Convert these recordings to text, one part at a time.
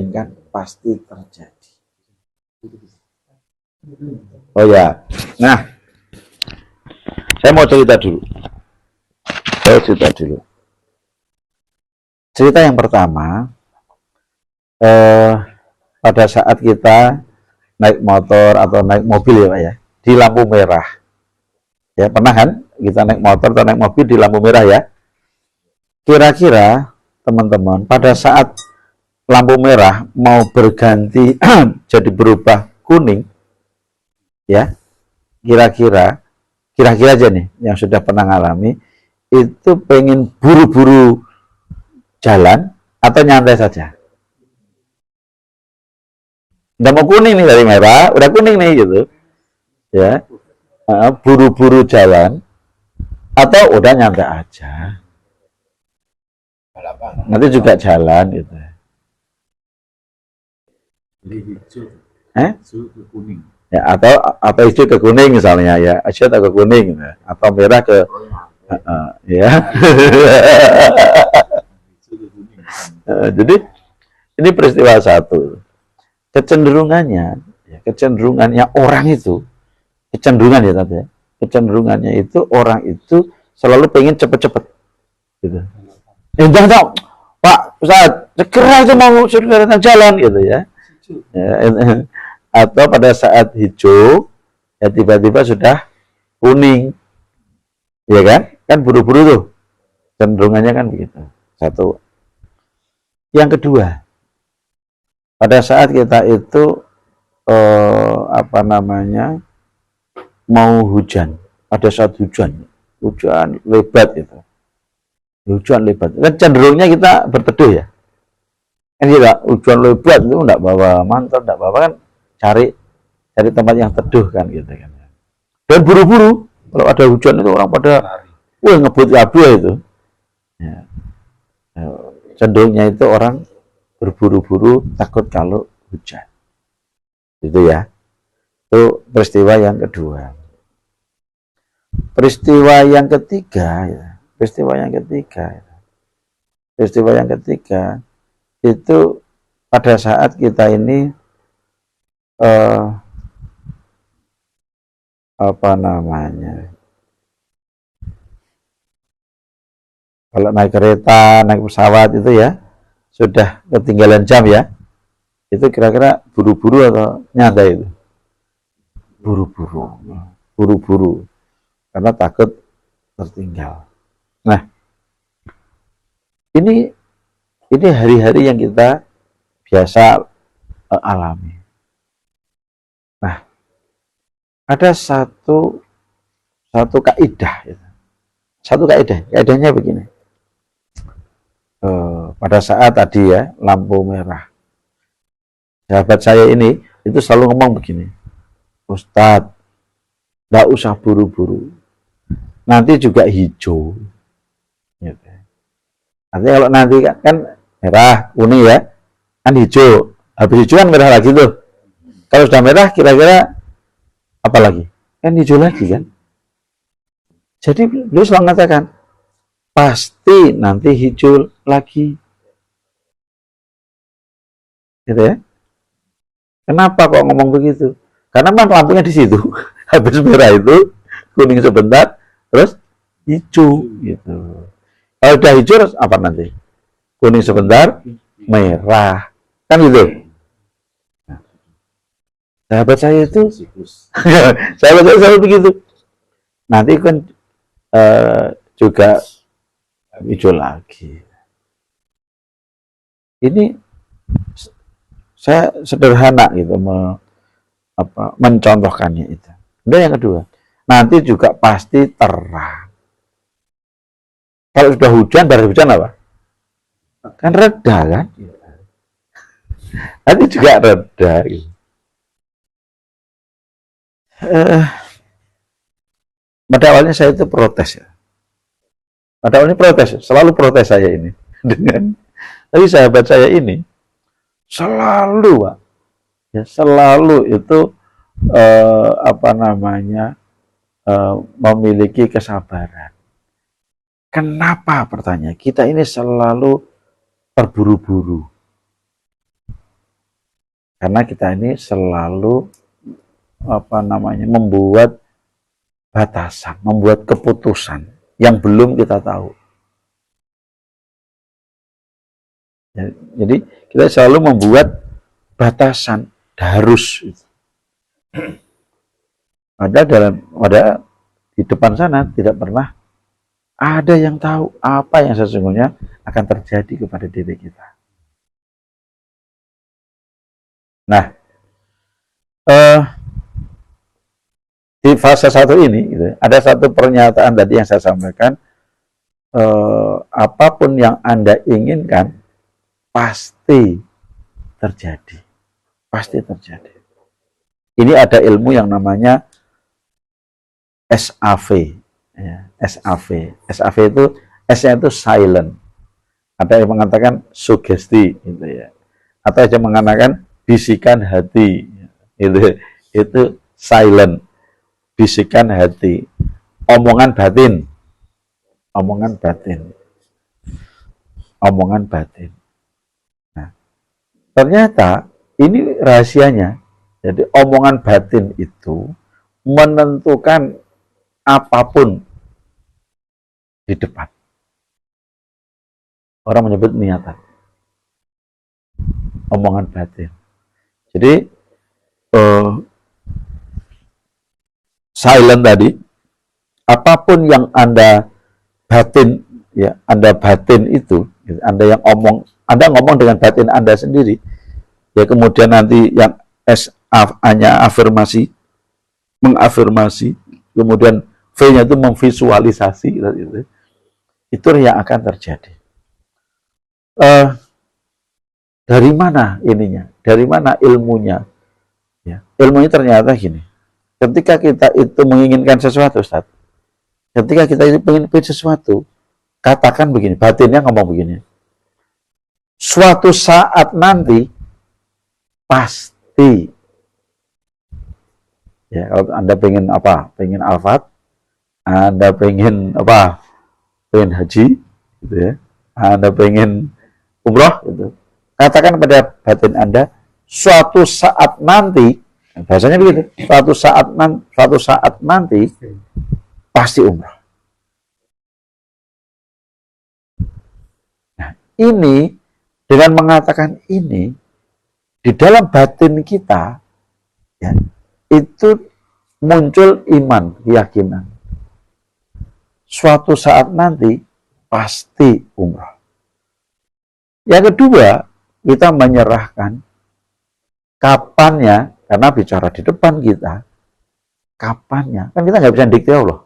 inginkan pasti terjadi. Oh ya, nah, saya mau cerita dulu. Cerita yang pertama, pada saat kita naik motor atau naik mobil ya Pak ya, di lampu merah. Ya, pernah kan kita naik motor atau naik mobil di lampu merah ya? Kira-kira teman-teman pada saat lampu merah mau berganti jadi berubah kuning, ya, kira-kira aja nih yang sudah pernah ngalami itu pengen buru-buru jalan atau nyantai saja? Udah mau kuning nih dari merah, udah kuning nih gitu, ya, buru-buru jalan atau udah nyantai aja? Nanti juga jalan gitu. Jadi hijau ke kuning. Ya, atau hijau ke kuning misalnya ya, hijau atau ke kuning gitu. Atau merah ke ya. Jadi ini peristiwa satu. Kecenderungannya orang itu, kecenderungan ya tadi ya, kecenderungannya itu orang itu selalu pengen cepet-cepet gitu. Jangan Pak Ustadz, segera aja mau sudah jalan gitu ya. Atau pada saat hijau ya tiba-tiba sudah kuning, ya kan buru-buru tuh, cenderungannya kan begitu. Satu. Yang kedua, pada saat kita itu mau hujan, pada saat hujan lebat itu, kan cenderungnya kita berteduh ya, kan kita hujan lebat itu enggak bawa mantel, enggak bawa, kan cari tempat yang teduh kan gitu kan. Dan buru-buru kalau ada hujan itu orang pada ngebut kabeh itu. Ya. Cenderungnya itu orang berburu-buru takut kalau hujan. Itu ya. Itu peristiwa yang kedua. Peristiwa yang ketiga itu pada saat kita ini kalau naik kereta, naik pesawat itu ya, sudah ketinggalan jam ya, itu kira-kira buru-buru atau nyantai itu? Buru-buru, karena takut tertinggal. Nah, ini hari-hari yang kita biasa alami. Nah, ada satu kaidah, kaidahnya begini. Pada saat tadi ya lampu merah, sahabat saya ini itu selalu ngomong begini, Ustadz, nggak usah buru-buru, nanti juga hijau. Gitu. Nanti kalau nanti kan merah, kuning ya, kan hijau, habis hijau kan merah lagi tuh. Kalau sudah merah kira-kira apa lagi? Kan hijau lagi kan. Jadi beliau selalu mengatakan, pasti nanti hijau lagi. Gitu ya. Kenapa kok ngomong begitu? Karena memang lampunya di situ. Habis merah itu kuning sebentar, terus hijau gitu. Kalau udah hijau terus apa nanti? Kuning sebentar, merah. Kan gitu. Nah, sahabat saya itu sahabat saya selalu begitu. Nanti kan juga hijau lagi. Ini saya sederhana gitu mencontohkannya itu. Dan yang kedua, nanti juga pasti terang. Kalau sudah hujan, baru hujan apa? Kan reda kan? Nanti juga reda. Gitu. Pada awalnya saya itu protes ya. Pada awalnya protes, selalu protes saya ini. Tapi sahabat saya ini selalu, Pak, ya selalu itu memiliki kesabaran. Kenapa pertanyaan? Kita ini selalu terburu-buru. Karena kita ini selalu membuat batasan, membuat keputusan yang belum kita tahu. Jadi kita selalu membuat batasan harus. Ada di depan sana tidak pernah ada yang tahu apa yang sesungguhnya akan terjadi kepada diri kita. Nah, di fase 1 ini gitu, ada satu pernyataan tadi yang saya sampaikan, apapun yang Anda inginkan pasti terjadi. Pasti terjadi. Ini ada ilmu yang namanya SAV. Ya, SAV. SAV itu S-nya itu silent. Ada yang mengatakan sugesti gitu ya. Atau yang mengatakan bisikan hati. Itu silent. Bisikan hati. Omongan batin. Omongan batin. Omongan batin. Nah, ternyata ini rahasianya. Jadi omongan batin itu menentukan apapun di depan. Orang menyebut niatan. Omongan batin. Jadi silent tadi, apapun yang Anda batin, ya Anda batin itu, Anda yang Anda ngomong dengan batin Anda sendiri, ya kemudian nanti yang S-nya afirmasi, mengafirmasi, kemudian V-nya itu memvisualisasi, itu yang akan terjadi. Dari mana ininya? Dari mana ilmunya? Ya, ilmunya ternyata gini. Ketika kita itu menginginkan sesuatu, Ustaz, ketika kita itu ingin sesuatu, katakan begini, batinnya ngomong begini. Suatu saat nanti pasti, ya kalau Anda pengen apa? Pengen Alphard, Anda pengen apa? Pengen haji, gitu ya. Anda pengen umroh, gitu. Katakan pada batin Anda, suatu saat nanti, bahasanya begitu, suatu saat nanti pasti umroh. Nah, ini dengan mengatakan ini di dalam batin kita, ya, itu muncul iman, keyakinan. Suatu saat nanti pasti umrah. Yang kedua, kita menyerahkan kapannya, karena bicara di depan kita, kapannya, kan kita nggak bisa dikte Allah.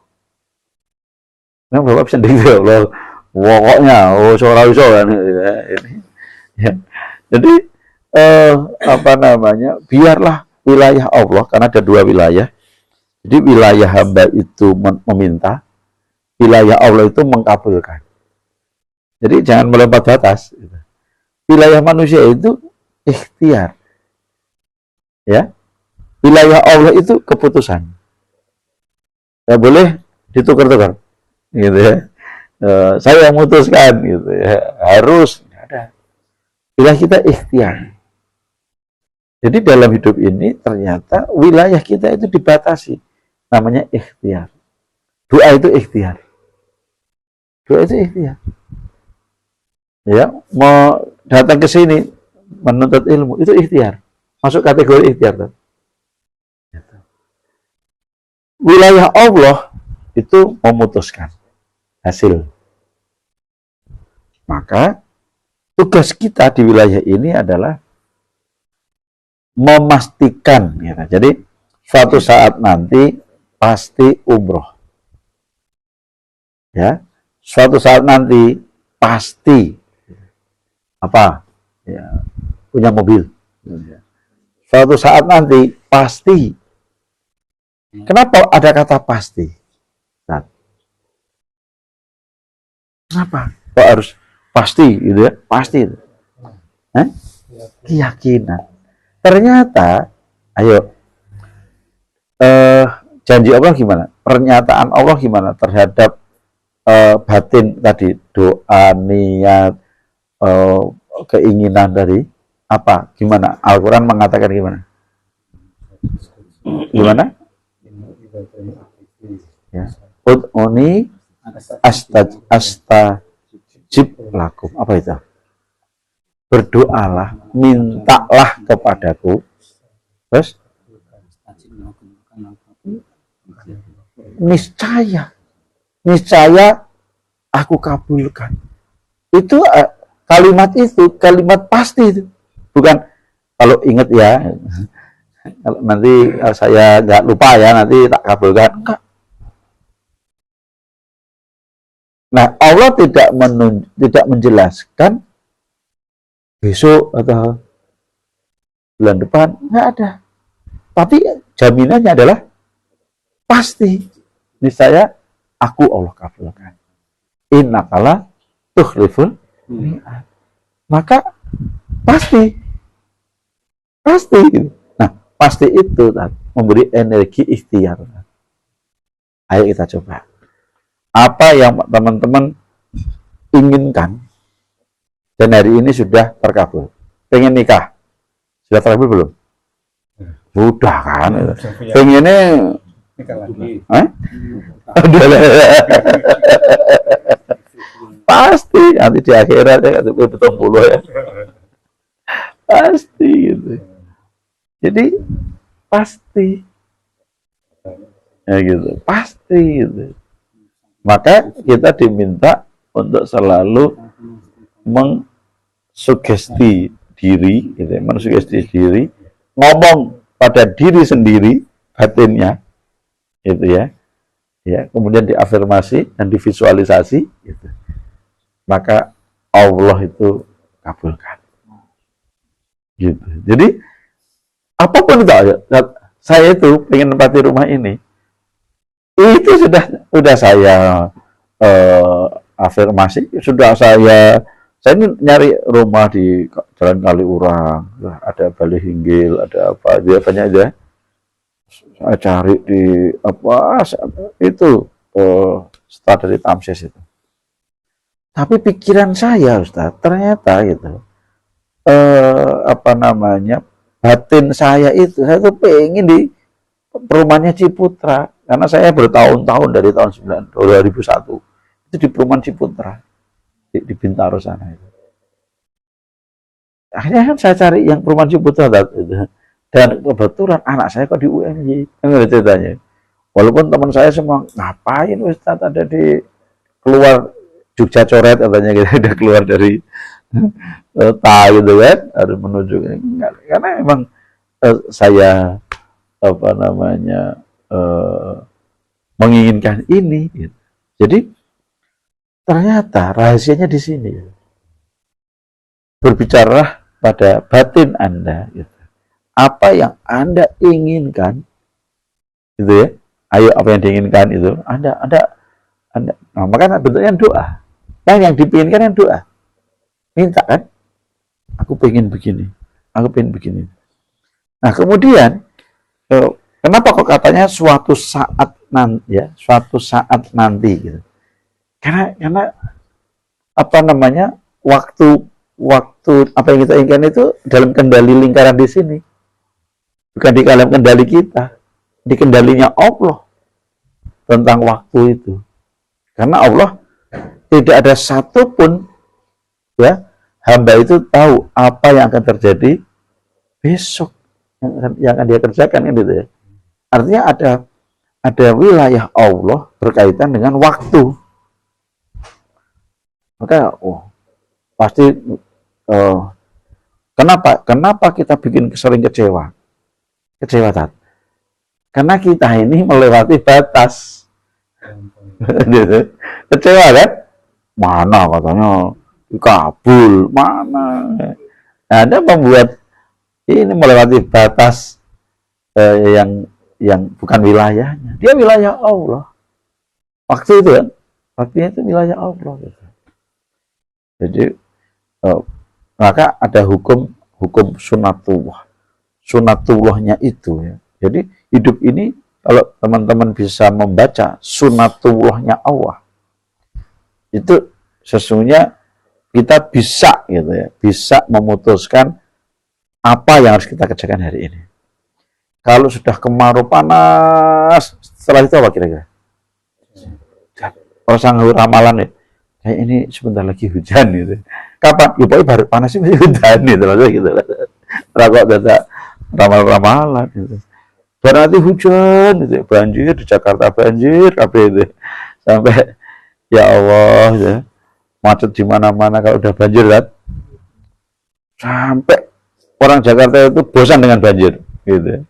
Memang Bapak bisa dikte Allah, pokoknya, suara kan, ya. Jadi biarlah wilayah Allah, karena ada 2 wilayah. Jadi wilayah hamba itu meminta, wilayah Allah itu mengabulkan. Jadi jangan melompat batas. Wilayah manusia itu ikhtiar. Ya. Wilayah Allah itu keputusan. Nggak boleh ditukar-tukar. Gitu ya. Saya yang memutuskan gitu ya. Harus nggak ada. Wilayah kita ikhtiar. Jadi dalam hidup ini ternyata wilayah kita itu dibatasi. Namanya ikhtiar. Doa itu ikhtiar. Doa itu ikhtiar. Ya, mau datang ke sini menuntut ilmu itu ikhtiar. Masuk kategori ikhtiar. Wilayah Allah itu memutuskan hasil. Maka tugas kita di wilayah ini adalah memastikan, ya. Jadi suatu saat nanti pasti umroh, ya. Suatu saat nanti pasti apa? Ya, punya mobil. Ya. Suatu saat nanti pasti. Kenapa ada kata pasti? Nah, kenapa? Kok harus pasti gitu ya? Pasti. Keyakinan. Ternyata, ayo, janji Allah gimana? Pernyataan Allah gimana terhadap batin tadi, doa, niat, keinginan tadi? Apa? Gimana? Al-Quran mengatakan gimana? Gimana? Ya. Ud'uni astajib lakum. Apa itu? Berdoalah, mintalah kepadaku. Terus niscaya aku kabulkan. Itu kalimat pasti itu. Bukan kalau ingat ya, kalau nanti saya nggak lupa ya, nanti tak kabulkan. Enggak. Nah, Allah tidak menjelaskan besok atau bulan depan, nggak ada. Tapi jaminannya adalah pasti. Niscaya aku Allah kabulkan. Innakala tukhliful mi'ad. Maka pasti. Nah, pasti itu memberi energi ikhtiar. Ayo kita coba. Apa yang teman-teman inginkan dan hari ini sudah terkabul. Pengen nikah, sudah terkabul belum? Sudah kan? Pengennya nikah lagi. Pasti nanti di akhirat ya betul puluh ya. Pasti gitu. Jadi pasti ya gitu, pasti gitu. Maka kita diminta untuk selalu mengsugesti diri, gitu, mensugesti diri, ngomong pada diri sendiri batinnya, gitu ya. Ya, kemudian diafirmasi dan divisualisasi, gitu. Maka Allah itu kabulkan. Gitu. Jadi apapun itu aja, saya itu pengen nempati rumah ini, itu sudah saya afirmasi, sudah saya ini nyari rumah di Jalan Kaliurang, ada Balihinggil, ada apa, dia banyak aja. Saya cari di apa itu setelah dari Tamsis itu. Tapi pikiran saya, Ustaz, ternyata gitu, apa namanya, batin saya tuh pengen di perumahannya Ciputra, karena saya bertahun-tahun dari tahun 2001 itu di perumahan Ciputra di Bintaro sana itu. Akhirnya kan saya cari yang perumahan Ciputra itu. Dan kebetulan anak saya kok di UMY, enggak ceritanya. Walaupun teman saya semua ngapain Ustaz ada di keluar Jogja Coret katanya gitu, udah keluar dari gitu kan, harus menuju karena memang saya apa namanya menginginkan ini gitu. Jadi ternyata rahasianya di sini. Berbicaralah pada batin Anda gitu. Apa yang Anda inginkan gitu ya. Ayo apa yang diinginkan itu Anda nah, makanya bentuknya doa. Yang dipinginkan yang doa. Minta kan? Aku pengen begini. Aku pengen begini. Nah, kemudian kenapa kok katanya suatu saat nanti ya, suatu saat nanti gitu. Karena apa namanya? Waktu apa yang kita inginkan itu dalam kendali lingkaran di sini. Bukan di dalam kendali kita, di kendalinya Allah tentang waktu itu. Karena Allah tidak ada satupun ya hamba itu tahu apa yang akan terjadi besok yang akan dia kerjakan kan gitu ya. Artinya ada wilayah Allah berkaitan dengan waktu. Maka pasti kenapa kita bikin sering kecewa Tat? Karena kita ini melewati batas. Gitu. Kecewa kan? Mana katanya kabul, mana? Nah, Anda membuat ini melewati batas yang bukan wilayahnya. Dia wilayah Allah. Waktu itu kan? Waktunya itu wilayah Allah. Gitu. Jadi maka ada hukum sunatullahnya itu ya. Jadi hidup ini kalau teman-teman bisa membaca sunatullahnya Allah, itu sesungguhnya kita bisa gitu ya, bisa memutuskan apa yang harus kita kerjakan hari ini. Kalau sudah kemarau panas, setelah itu apa kira-kira? Orang sanggup ramalan ya, kayak ini sebentar lagi hujan gitu. Kapan? Ya pokoknya baru panas sih masih hujan gitu, maksudnya gitu. Rakok tidak ramal-ramalan gitu. Baru nanti hujan gitu, banjir di Jakarta banjir, apa itu sampai ya Allah ya, macet di mana-mana kalau udah banjir kan. Sampai orang Jakarta itu bosan dengan banjir gitu.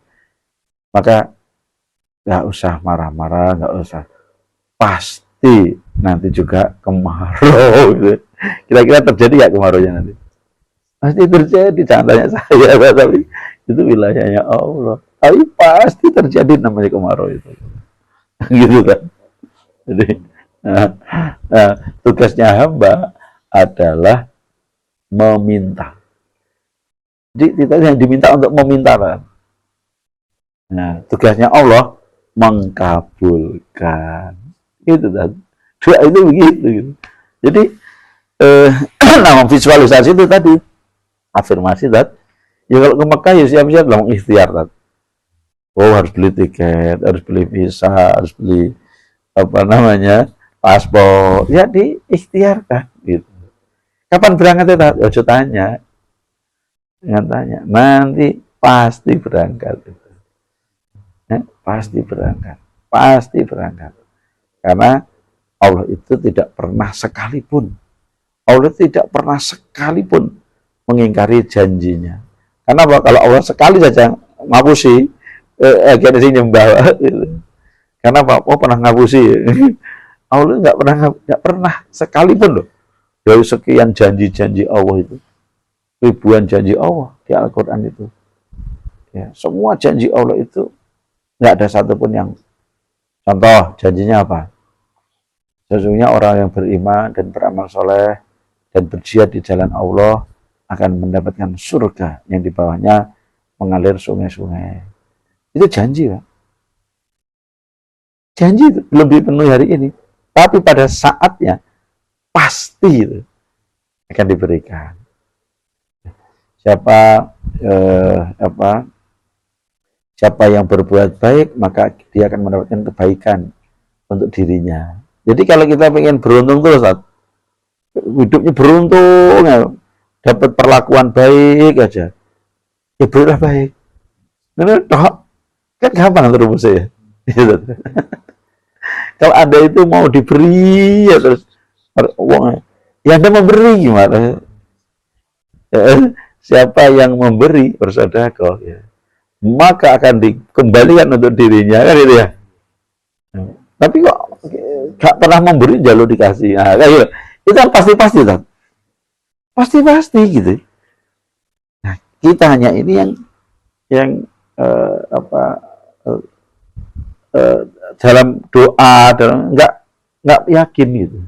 Maka nggak usah marah-marah, nggak usah. Pasti nanti juga kemarau gitu. Kira-kira terjadi nggak kemaraunya nanti? Pasti terjadi, jangan tanya saya, tapi itu wilayahnya Allah. Tapi pasti terjadi namanya kemarau itu. Gitu kan. Jadi tugasnya hamba adalah meminta. Jadi kita yang diminta untuk meminta kan. Nah, tugasnya Allah mengkabulkan. Itu kan. Doa itu begitu. Gitu. Jadi nama visualisasi itu tadi afirmasi tadi. Ya kalau ke Mekah ya siap-siap lah mengikhtiar tadi. Oh harus beli tiket, harus beli visa, harus beli apa namanya paspor. Ya diikhtiarkan gitu. Kapan berangkat itu? Ojo tanya. Jangan tanya. Nanti pasti berangkat. Pasti berangkat. Pasti berangkat. Karena Allah itu tidak pernah sekalipun mengingkari janjinya. Karena apa? Kalau Allah sekali saja ngapusi, akhirnya sih nyembah. Gitu. Karena apa? Oh pernah ngapusi. Allah nggak pernah sekalipun loh. Dari sekian janji-janji Allah itu, ribuan janji Allah di Al-Quran itu. Ya, semua janji Allah itu nggak ada satupun yang contoh janjinya apa? Sesungguhnya orang yang beriman dan beramal soleh dan berjihad di jalan Allah akan mendapatkan surga yang di bawahnya mengalir sungai-sungai. Itu janji, Pak. Janji itu belum dipenuhi hari ini, tapi pada saatnya pasti itu akan diberikan. Siapa yang berbuat baik maka dia akan mendapatkan kebaikan untuk dirinya. Jadi kalau kita pengen beruntung terus, hidupnya beruntung, ya, dapat perlakuan baik aja, ya berilah baik. Nah, kan gampang terus ya. Kalau Anda itu mau diberi ya terus uangnya, ya Anda memberi gimana? Siapa yang memberi bersedekah, ya, maka akan dikembalikan untuk dirinya kan itu ya. Tapi kok gak pernah memberi jalur dikasih. Nah, kayak gitu. Itu pasti-pasti kan? Pasti-pasti gitu. Nah, kita hanya ini yang dalam doa nggak yakin gitu.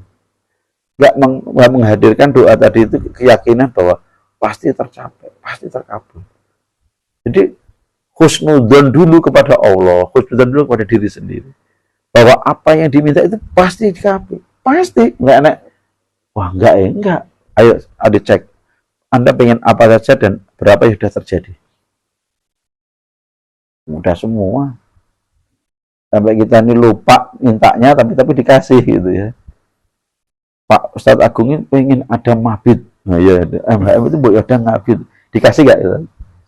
Nggak menghadirkan doa tadi itu keyakinan bahwa pasti tercapai, pasti terkabul. Jadi husnudzon dulu kepada Allah, husnudzon dulu kepada diri sendiri. Bahwa apa yang diminta itu pasti dikabul. Pasti. Enggak enak. Wah, enggak. Ayo, ada cek. Anda pengen apa saja dan berapa yang sudah terjadi. Mudah semua. Sampai kita ini lupa mintanya, tapi dikasih gitu ya. Pak Ustadz Agung ini pengen ada mabit. Nah ya, itu boleh ada mabit. Dikasih enggak? Ya?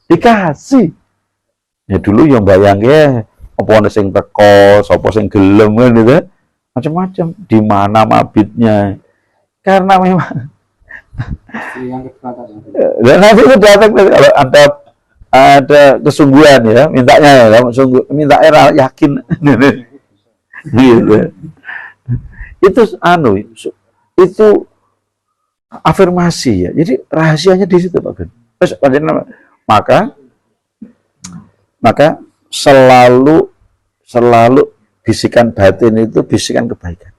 Dikasih. Ya dulu yang bayangnya apa ana sing teko, sapa sing gelem gitu. Macam-macam. Di mana mabitnya? Karena memang dan nanti itu datang kalau Anda ada kesungguhan ya, mintanya ya, mintanya yakin. Gitu. Itu afirmasi ya. Jadi rahasianya di situ Pak Ben. Maka selalu bisikan batin itu bisikan kebaikan.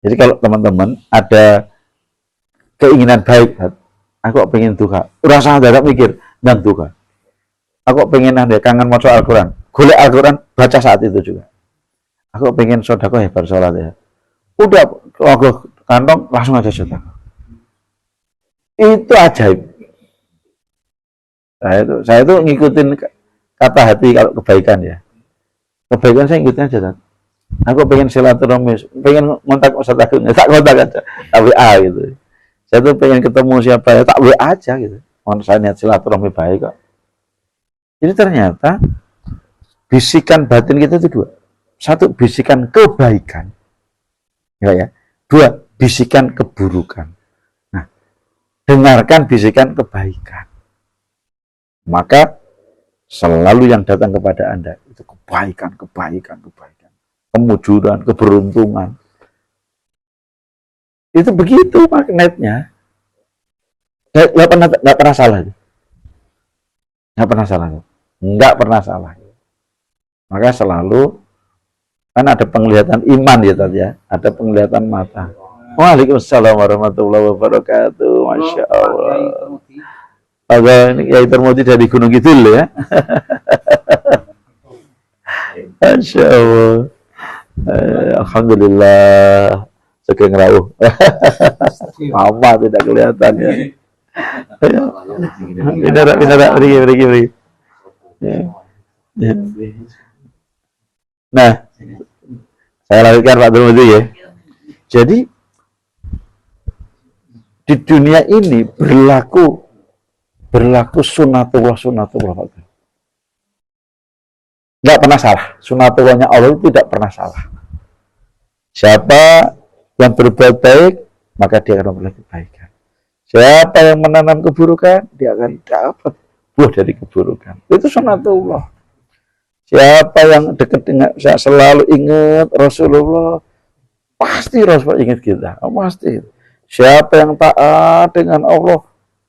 Jadi kalau teman-teman ada keinginan baik, aku pengen duka, rasa dadak mikir dan duka. Aku pengen ada kangen maca Al-Quran, golek Al-Quran baca saat itu juga. Aku pengen sedekah ya bar salat ya. Udah aku kantong langsung aja sedekah. Itu ajaib. Saya itu ngikutin kata hati kalau kebaikan ya. Kebaikan saya ngikutin aja kan. Aku pengen silaturahmi, pengen ngontak Ustaz Agung, tak kontak aja, tak WA gitu. Saya tuh pengen ketemu siapa ya, tak WA aja gitu. Saya niat silaturahmi baik kok. Jadi ternyata bisikan batin kita itu dua. Satu, bisikan kebaikan. Ya. Dua, bisikan keburukan. Nah, dengarkan bisikan kebaikan. Maka selalu yang datang kepada Anda itu kebaikan. Kemujuran, keberuntungan. Itu begitu magnetnya. Nggak pernah salah. Nggak pernah salah. Maka selalu kan ada penglihatan iman ya tadi ya, ada penglihatan mata. Waalaikumsalam warahmatullahi wabarakatuh. Masya Allah. Agak ini Kiai Termoti dari Gunung Kidul ya. Masya Allah. Alhamdulillah. Saking rawuh. Mama tidak kelihatan ya. Pindah, beri. Ya. Nah, saya lanjutkan Pak Termoti ya. Jadi di dunia ini berlaku sunatullah Pak. Nggak pernah salah. Sunatullahnya Allah itu tidak pernah salah. Siapa yang berbuat baik, maka dia akan memperoleh kebaikan. Siapa yang menanam keburukan, dia akan dapat buah dari keburukan. Itu sunatullah. Siapa yang dekat dengan saya selalu ingat Rasulullah, pasti Rasulullah ingat kita. Pasti. Siapa yang taat dengan Allah,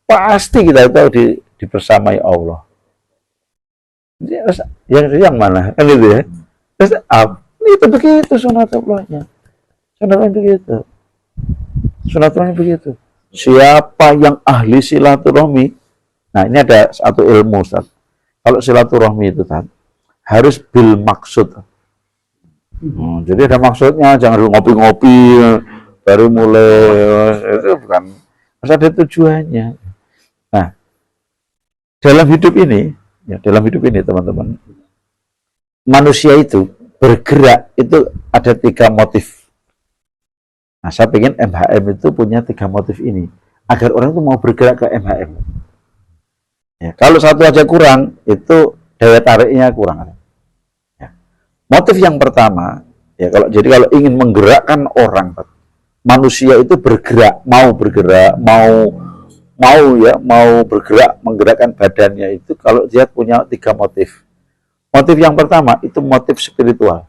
pasti kita itu dibersamai Allah. Yang mana? Kan itu ya. Itu begitu sunatullahnya. Sunatullahnya begitu. Siapa yang ahli silaturahmi, nah ini ada satu ilmu Ustaz. Kalau silaturahmi itu Ustaz, harus bil maksud. Jadi ada maksudnya, jangan ngopi-ngopi baru mulai, itu bukan. Harus ada tujuannya. Nah, dalam hidup ini teman-teman, manusia itu bergerak itu ada 3 motif. Nah, saya ingin MHM itu punya 3 motif ini agar orang itu mau bergerak ke MHM. Ya, kalau satu aja kurang, itu daya tariknya kurang. Ya. Motif yang pertama, ya kalau ingin menggerakkan orang, manusia itu bergerak, mau bergerak, menggerakkan badannya itu kalau dia punya 3 motif. Motif yang pertama itu motif spiritual.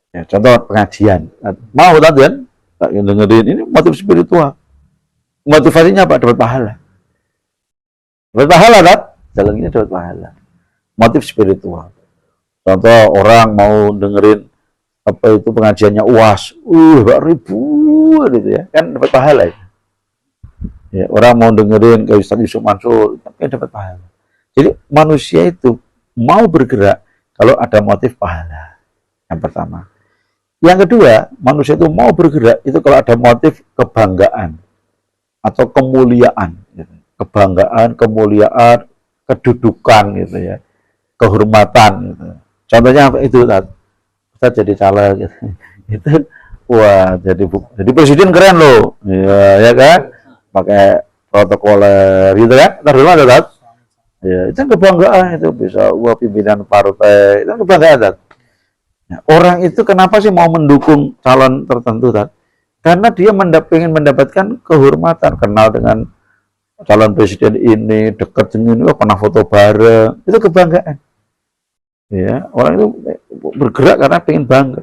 Ya, contoh pengajian. Mau tadi kan? Tak dengerin ini motif spiritual. Motivasinya apa? Dapat pahala. Dapat pahala kan? Jalan ini dapat pahala. Motif spiritual. Contoh orang mau dengerin apa itu pengajiannya UAS. Ribu gitu ya. Kan dapat pahala ya. Ya, orang mau dengerin kayak Ustaz Yusuf Mansur, kan dapat pahala. Jadi manusia itu mau bergerak kalau ada motif pahala. Yang pertama. Yang kedua, manusia itu mau bergerak itu kalau ada motif kebanggaan atau kemuliaan. Gitu. Kebanggaan, kemuliaan, kedudukan gitu ya, kehormatan. Gitu. Contohnya apa itu? Kita jadi caleg gitu. Itu wah jadi presiden keren loh, ya kan? Pakai protokoler gitu kan? Terus ada kan? Ya, itu kebanggaan itu bisa pimpinan partai, itu kebanggaan kan? Nah, orang itu kenapa sih mau mendukung calon tertentu kan? Karena dia ingin mendapatkan kehormatan, kenal dengan calon presiden ini, dekat dengan ini, pernah foto bareng, itu kebanggaan. Ya, orang itu bergerak karena pengen bangga,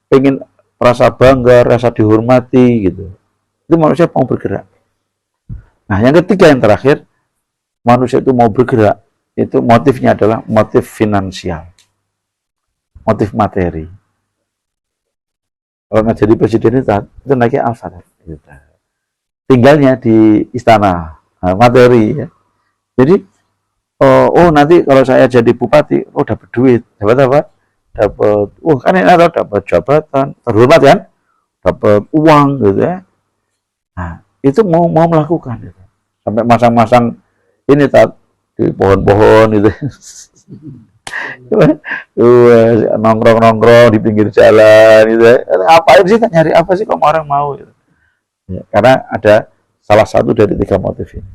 pengen rasa bangga, rasa dihormati gitu. Itu manusia mau bergerak. Nah, yang ketiga yang terakhir, manusia itu mau bergerak, itu motifnya adalah motif finansial. Motif materi. Kalau nggak jadi presiden itu naiknya alfa. Gitu. Tinggalnya di istana, materi ya. Jadi, nanti kalau saya jadi bupati, dapat duit, dapat apa? Dapat, kan ini ada dapat jabatan, terhormat kan? Dapat uang gitu ya. Nah, itu mau melakukan gitu. sampai masang-masang ini tat di pohon-pohon itu. Nongkrong-nongkrong di pinggir jalan gitu. Apa sih, nyari apa sih kok orang mau gitu. Ya, karena ada salah satu dari 3 motif ini.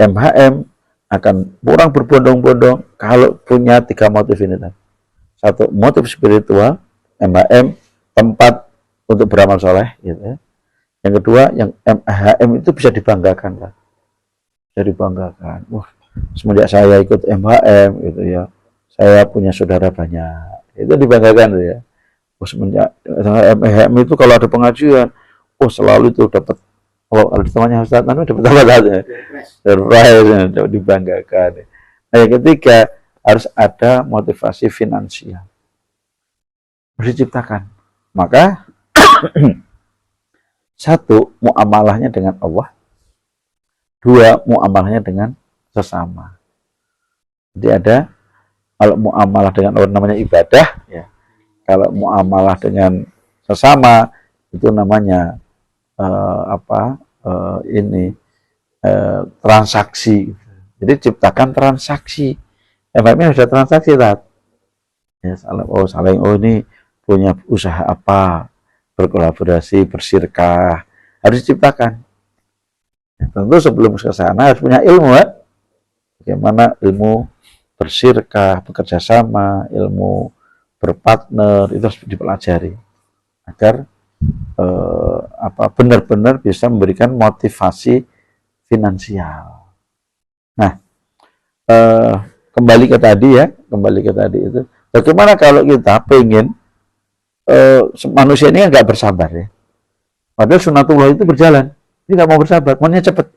MHM akan kurang berbondong-bondong kalau punya 3 motif ini. Satu, motif spiritual, MHM, tempat untuk beramal soleh. Gitu ya. Yang kedua, yang MHM itu bisa dibanggakan. Pak. Bisa dibanggakan. Wah, semenjak saya ikut MHM, gitu ya, saya punya saudara banyak. Itu dibanggakan ya. Wah, semenjak MHM itu kalau ada pengajian, oh selalu itu dapat. Oh, kalau temannya Ustaz Anu dapat apa saja? Surprise, dapat dibanggakan. Nah, yang ketiga harus ada motivasi finansial. Harus diciptakan. Maka satu, muamalahnya dengan Allah. Dua, muamalahnya dengan sesama. Jadi ada kalau muamalah dengan Allah namanya ibadah, ya. Kalau muamalah dengan sesama itu namanya transaksi. Jadi ciptakan transaksi. MHM sudah transaksi tat. Ya, saling ini punya usaha apa, berkolaborasi, bersirkah, harus diciptakan. Ya, tentu sebelum ke sana harus punya ilmu, ya. Bagaimana ilmu bersirkah, bekerja sama, ilmu berpartner itu harus dipelajari agar benar-benar bisa memberikan motivasi finansial. Nah, kembali ke tadi itu, bagaimana kalau kita pengen manusia ini kan nggak bersabar ya, padahal sunatullah itu berjalan, ini nggak mau bersabar, maunya cepat.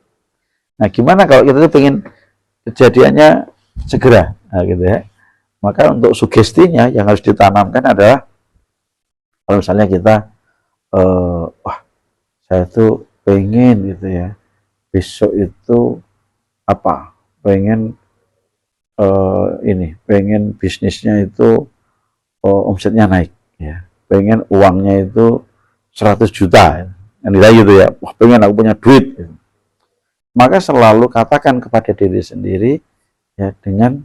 Nah, gimana kalau kita tuh pengen kejadiannya segera, nah, gitu ya. Maka untuk sugestinya yang harus ditanamkan adalah kalau misalnya kita saya tuh pengen gitu ya, besok itu pengen pengen bisnisnya itu omsetnya naik ya, pengen uangnya itu 100 juta yang gitu ya, wah pengen aku punya duit gitu. Maka selalu katakan kepada diri sendiri ya dengan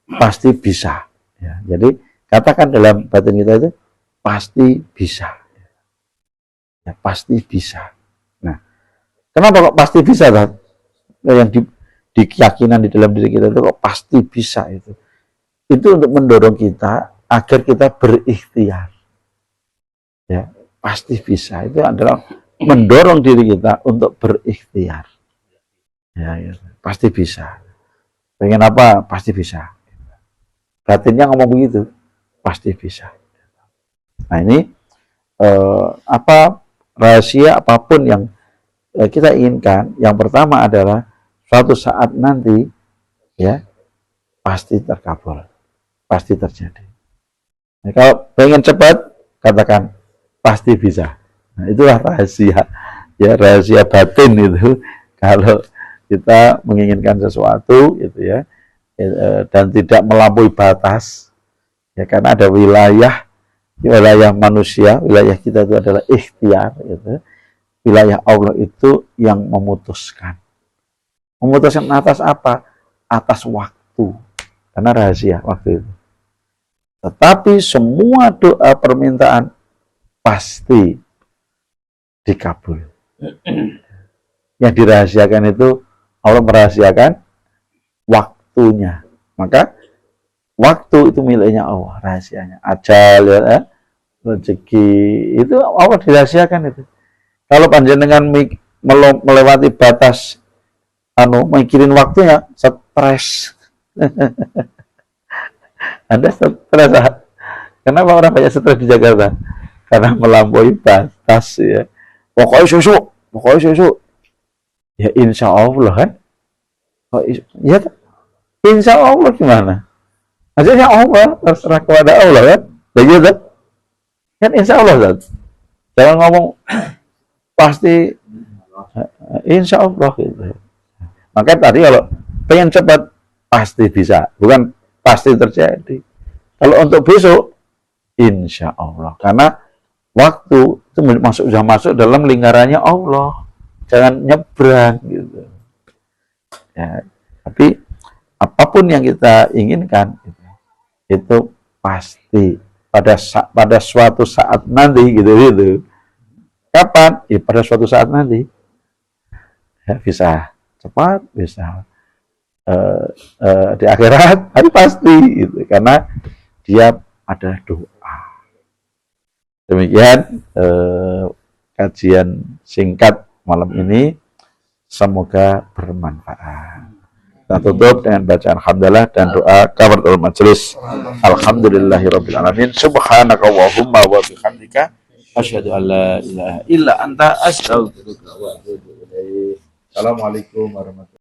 pasti bisa ya. Jadi katakan dalam batin kita itu pasti bisa ya, pasti bisa. Nah, kenapa kok pasti bisa kan? Yang di keyakinan di dalam diri kita itu kok pasti bisa itu untuk mendorong kita agar kita berikhtiar ya. Pasti bisa itu adalah mendorong diri kita untuk berikhtiar ya, ya. Pasti bisa. Pengen apa? Pasti bisa. Batinnya ngomong begitu, pasti bisa. Nah, ini rahasia apapun yang kita inginkan, yang pertama adalah suatu saat nanti ya pasti terkabul, pasti terjadi. Nah, kalau pengen cepat, katakan pasti bisa. Nah, itulah rahasia ya, rahasia batin itu. Kalau kita menginginkan sesuatu gitu ya, dan tidak melampaui batas ya, karena ada wilayah manusia, wilayah kita itu adalah ikhtiar gitu. Wilayah Allah itu yang memutuskan atas apa? Atas waktu, karena rahasia waktu itu. Tetapi semua doa permintaan pasti dikabul. Yang dirahasiakan itu Allah merahasiakan waktunya. Maka waktu itu miliknya Allah, rahasianya. Ajal ya, rezeki itu Allah dirahasiakan itu. Kalau panjenengan melewati batas mikirin waktunya, stres. Anda stres. Kenapa orang banyak stres di Jakarta? Karena melampaui batas ya. Pokoknya susu. Ya insya Allah kan. Ya insya Allah gimana? Maksudnya Allah terserah kepada Allah kan. Begitu kan insya Allah kan. Jangan ngomong pasti insya Allah gitu. Maka tadi kalau pengen cepat pasti bisa, bukan pasti terjadi. Kalau untuk besok, insya Allah. Karena waktu itu sudah masuk dalam lingkarannya Allah. Jangan nyebrang gitu. Ya, tapi apapun yang kita inginkan itu pasti pada suatu saat nanti gitu. Kapan? Ya pada suatu saat nanti. Ya, bisa cepat, bisa di akhirat, tapi pasti gitu. Karena dia ada doa. Demikian kajian singkat malam ini, semoga bermanfaat. Kita tutup dengan bacaan hamdalah dan doa kafaratul majelis. Alhamdulillahirabbil alamin. Subhanaka Allahumma wa bihamdika asyhadu an la ilaha illa anta astaghfiruka wa atubu ilaik. Assalamualaikum warahmatullahi wabarakatuh.